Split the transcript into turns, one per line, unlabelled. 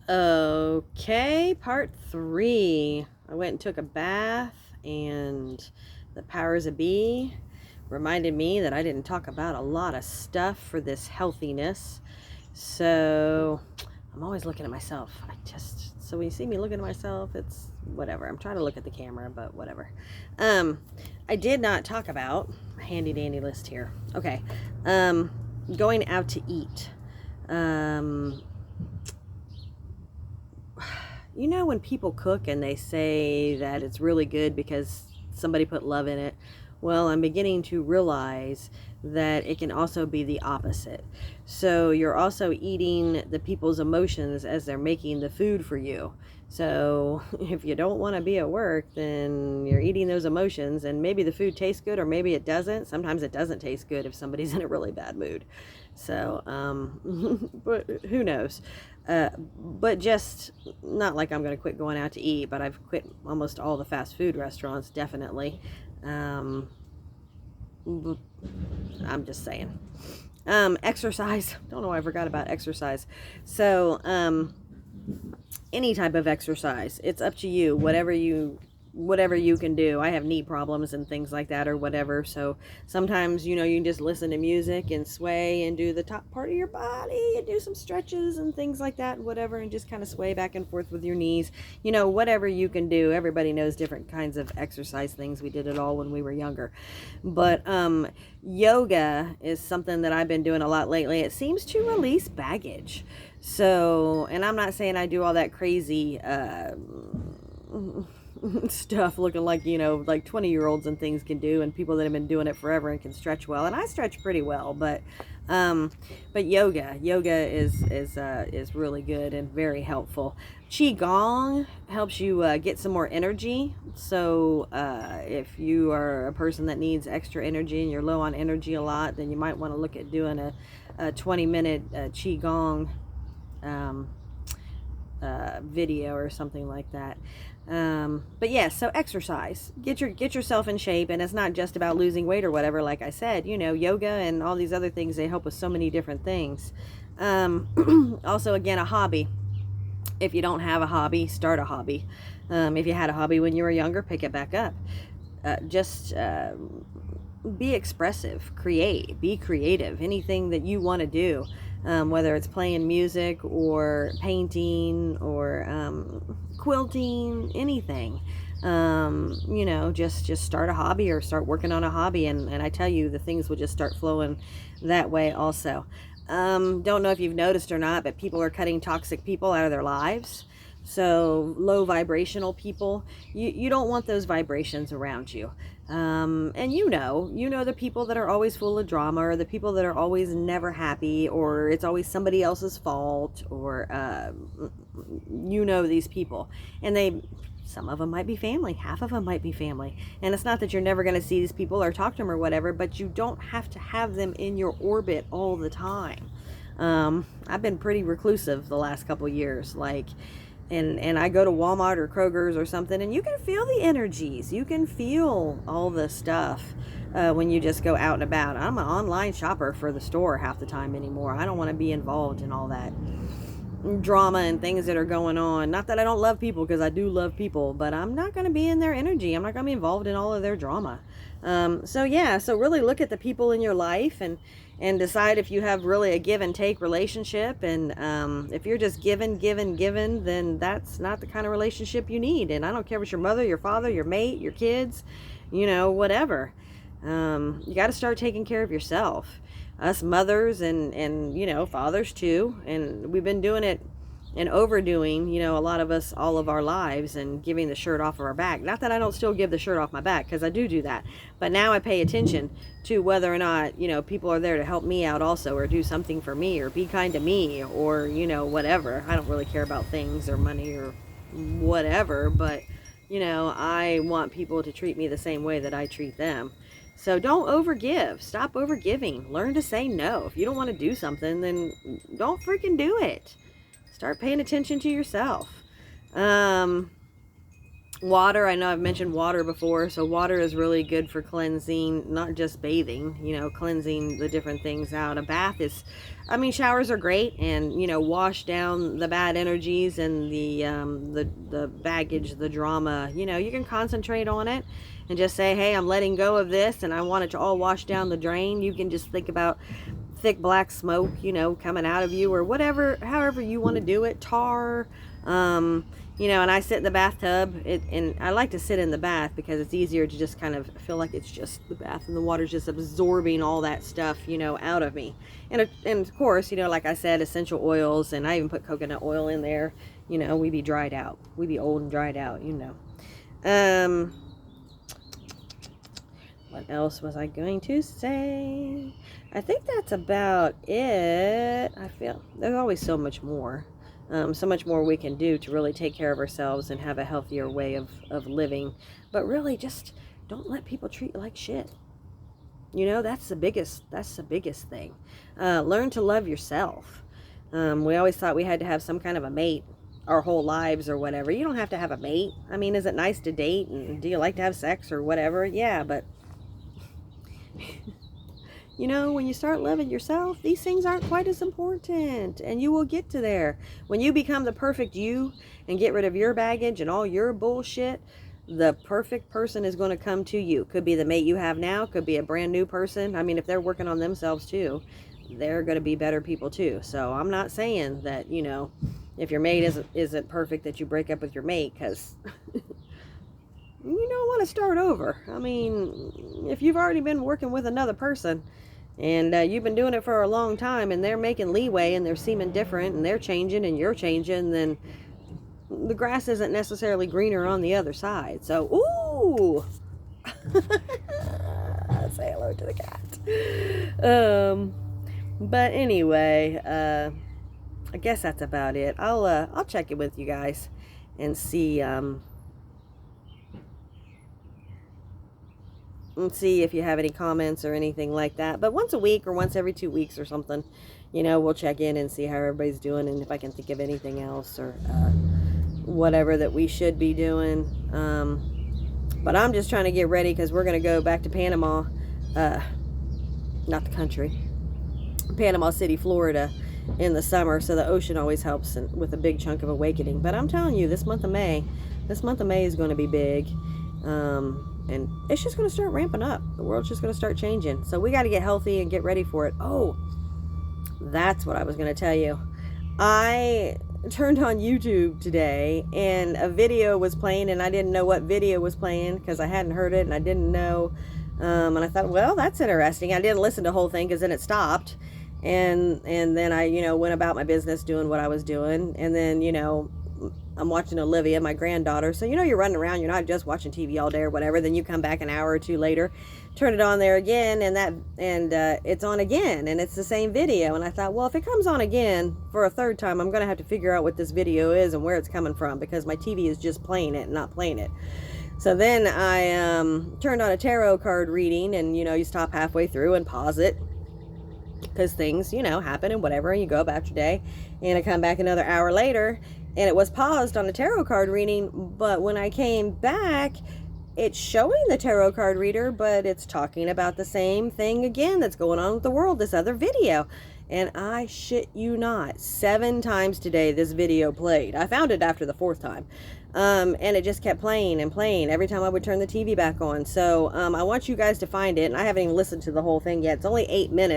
Okay, part 3. I went and took a bath, and the powers of be reminded me that I didn't talk about a lot of stuff for this healthiness. So I'm always looking at myself. So when you see me looking at myself, it's whatever. I'm trying to look at the camera, but whatever. Um, I did not talk about a handy dandy list here. Okay. Um, Going out to eat. Um, You know, when people cook and they say that it's really good because somebody put love in it, well, I'm beginning to realize that it can also be the opposite. So you're also eating the people's emotions as they're making the food for you. So if you don't want to be at work, then you're eating those emotions, and maybe the food tastes good or maybe it doesn't. Sometimes it doesn't taste good if somebody's in a really bad mood. So, but who knows? But just not like I'm going to quit going out to eat, but I've quit almost all the fast food restaurants, definitely. Um, I'm just saying. Exercise. Don't know why I forgot about exercise. So, any type of exercise. It's up to you. Whatever you can do. I have knee problems and things like that or whatever. So sometimes, you can just listen to music and sway and do the top part of your body and do some stretches and things like that and whatever, and just kind of sway back and forth with your knees. Whatever you can do. Everybody knows different kinds of exercise things. We did it all when we were younger. But yoga is something that I've been doing a lot lately. It seems to release baggage. So, and I'm not saying I do all that crazy stuff looking like, like 20-year-olds and things can do, and people that have been doing it forever and can stretch well. And I stretch pretty well, but yoga is really good and very helpful. Qigong helps you get some more energy. So if you are a person that needs extra energy and you're low on energy a lot, then you might want to look at doing a 20-minute Qigong video or something like that. But yeah, so exercise, get yourself in shape. And it's not just about losing weight or whatever. Like I said, yoga and all these other things, they help with so many different things. Also, again, a hobby. If you don't have a hobby, start a hobby. If you had a hobby when you were younger, pick it back up. Just be expressive, be creative, anything that you want to do. Whether it's playing music or painting or quilting, anything. Just start a hobby or start working on a hobby, and I tell you, the things will just start flowing that way also. Don't know if you've noticed or not, but people are cutting toxic people out of their lives. So low vibrational people, you don't want those vibrations around you. And the people that are always full of drama, or the people that are always never happy, or it's always somebody else's fault, or these people, and some of them might be family, half of them might be family. And it's not that you're never going to see these people or talk to them or whatever, but you don't have to have them in your orbit all the time. I've been pretty reclusive the last couple years, and I go to Walmart or Kroger's or something, and you can feel the energies. You can feel all the stuff when you just go out and about. I'm an online shopper for the store half the time anymore. I don't want to be involved in all that drama and things that are going on. Not that I don't love people, because I do love people, but I'm not going to be in their energy. I'm not going to be involved in all of their drama. So really look at the people in your life and decide if you have really a give and take relationship. And if you're just given, then that's not the kind of relationship you need. And I don't care if it's your mother, your father, your mate, your kids, whatever. You got to start taking care of yourself. Us mothers and fathers too. And we've been doing it and overdoing, a lot of us all of our lives, and giving the shirt off of our back. Not that I don't still give the shirt off my back, because I do that. But now I pay attention to whether or not, people are there to help me out also, or do something for me, or be kind to me, or, whatever. I don't really care about things or money or whatever, but, I want people to treat me the same way that I treat them. So don't overgive. Stop overgiving. Learn to say no. If you don't want to do something, then don't freaking do it. Start paying attention to yourself. Water, I know I've mentioned water before, so water is really good for cleansing, not just bathing, you know, cleansing the different things out. A bath is, I mean, showers are great, and, you know, wash down the bad energies and the baggage, the drama. You know, you can concentrate on it and just say, hey, I'm letting go of this and I want it to all wash down the drain. You can just think about thick black smoke, you know, coming out of you, or whatever, however you want to do it. Tar, you know, and I sit in the bathtub, and I like to sit in the bath because it's easier to just kind of feel like it's just the bath and the water's just absorbing all that stuff, you know, out of me. And of course, you know, like I said, essential oils, and I even put coconut oil in there. You know, we be dried out. We be old and dried out, you know. What else was I going to say? I think that's about it. I feel there's always so much more. So much more we can do to really take care of ourselves and have a healthier way of living. But really, just don't let people treat you like shit. You know, that's the biggest thing. Learn to love yourself. We always thought we had to have some kind of a mate our whole lives or whatever. You don't have to have a mate. I mean, is it nice to date, and do you like to have sex or whatever? Yeah, but you know, when you start loving yourself, these things aren't quite as important, and you will get to there. When you become the perfect you and get rid of your baggage and all your bullshit, the perfect person is going to come to you. Could be the mate you have now, could be a brand new person. I mean, if they're working on themselves too, they're going to be better people too. So I'm not saying that, you know, if your mate isn't perfect, that you break up with your mate, because you don't want to start over. I mean, if you've already been working with another person, and you've been doing it for a long time, and they're making leeway, and they're seeming different, and they're changing, and you're changing, then the grass isn't necessarily greener on the other side. So, ooh! Say hello to the cat. But anyway, I guess that's about it. I'll check in with you guys and see, and see if you have any comments or anything like that. But once a week or once every 2 weeks or something, you know, we'll check in and see how everybody's doing, and if I can think of anything else, or whatever that we should be doing. But I'm just trying to get ready, because we're going to go back to Panama, not the country, Panama City, Florida, in the summer. So the ocean always helps with a big chunk of awakening. But I'm telling you, this month of May is going to be big. And it's just going to start ramping up. The world's just going to start changing. So we got to get healthy and get ready for it. Oh, that's what I was going to tell you. I turned on YouTube today, and a video was playing, and I didn't know what video was playing because I hadn't heard it, and I didn't know. And I thought, well, that's interesting. I didn't listen to the whole thing because then it stopped. And then I, you know, went about my business doing what I was doing. And then, you know, I'm watching Olivia, my granddaughter. So, you know, you're running around, you're not just watching TV all day or whatever. Then you come back an hour or two later, turn it on there again, and it's on again, and it's the same video. And I thought, well, if it comes on again for a third time, I'm going to have to figure out what this video is and where it's coming from, because my TV is just playing it and not playing it. So then I turned on a tarot card reading, and, you know, you stop halfway through and pause it, because things, you know, happen and whatever, and you go about your day. And I come back another hour later, and it was paused on the tarot card reading. But when I came back, it's showing the tarot card reader, but it's talking about the same thing again that's going on with the world, this other video. And I shit you not, 7 times today this video played. I found it after the 4th time. And it just kept playing and playing every time I would turn the TV back on. So I want you guys to find it. And I haven't even listened to the whole thing yet. It's only 8 minutes.